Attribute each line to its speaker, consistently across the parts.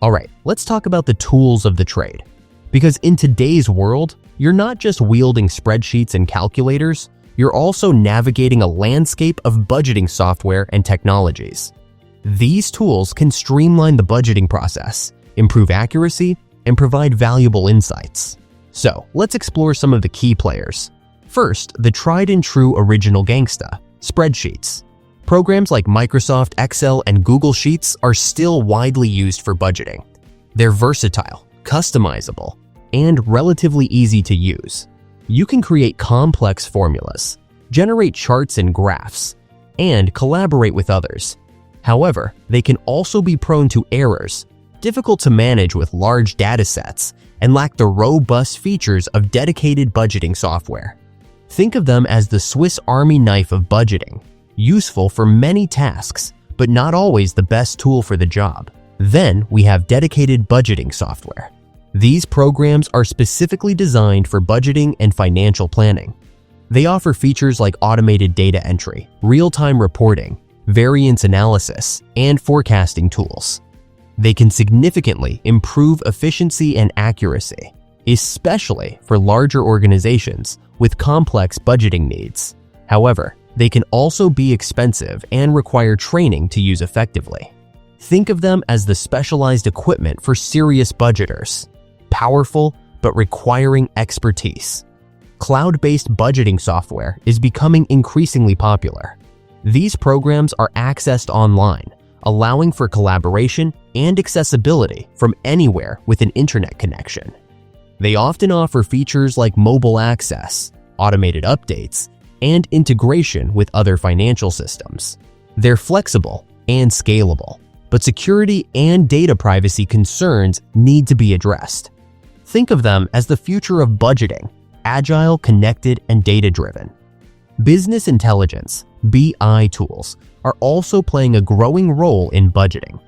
Speaker 1: Alright, let's talk about the tools of the trade. Because in today's world, you're not just wielding spreadsheets and calculators, you're also navigating a landscape of budgeting software and technologies. These tools can streamline the budgeting process, improve accuracy, and provide valuable insights. So, let's explore some of the key players. First, the tried and true original gangsta, spreadsheets. Programs like Microsoft Excel and Google Sheets are still widely used for budgeting. They're versatile, customizable, and relatively easy to use. You can create complex formulas, generate charts and graphs, and collaborate with others. However, they can also be prone to errors, difficult to manage with large datasets, and lack the robust features of dedicated budgeting software. Think of them as the Swiss Army knife of budgeting, useful for many tasks, but not always the best tool for the job. Then we have dedicated budgeting software. These programs are specifically designed for budgeting and financial planning. They offer features like automated data entry, real-time reporting, variance analysis, and forecasting tools. They can significantly improve efficiency and accuracy, especially for larger organizations with complex budgeting needs. However, they can also be expensive and require training to use effectively. Think of them as the specialized equipment for serious budgeters, powerful but requiring expertise. Cloud-based budgeting software is becoming increasingly popular. These programs are accessed online, allowing for collaboration and accessibility from anywhere with an internet connection. They often offer features like mobile access, automated updates, and integration with other financial systems. They're flexible and scalable, but security and data privacy concerns need to be addressed. Think of them as the future of budgeting, agile, connected, and data-driven. Business intelligence, BI tools, are also playing a growing role in budgeting.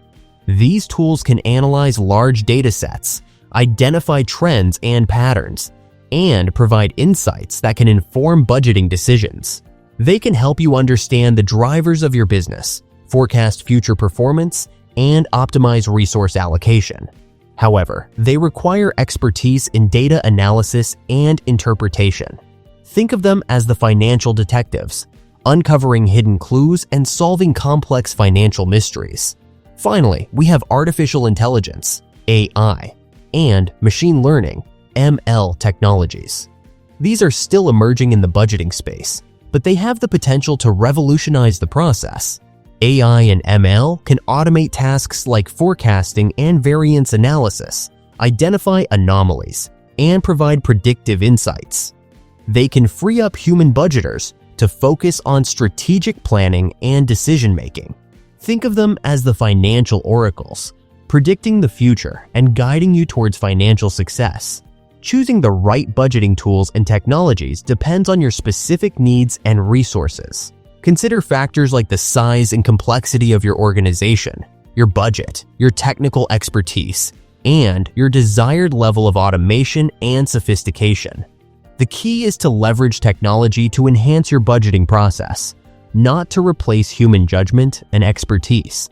Speaker 1: These tools can analyze large data sets, identify trends and patterns, and provide insights that can inform budgeting decisions. They can help you understand the drivers of your business, forecast future performance, and optimize resource allocation. However, they require expertise in data analysis and interpretation. Think of them as the financial detectives, uncovering hidden clues and solving complex financial mysteries. Finally, we have artificial intelligence, AI, and machine learning, ML technologies. These are still emerging in the budgeting space, but they have the potential to revolutionize the process. AI and ML can automate tasks like forecasting and variance analysis, identify anomalies, and provide predictive insights. They can free up human budgeters to focus on strategic planning and decision-making. Think of them as the financial oracles, predicting the future and guiding you towards financial success. Choosing the right budgeting tools and technologies depends on your specific needs and resources. Consider factors like the size and complexity of your organization, your budget, your technical expertise, and your desired level of automation and sophistication. The key is to leverage technology to enhance your budgeting process, not to replace human judgment and expertise.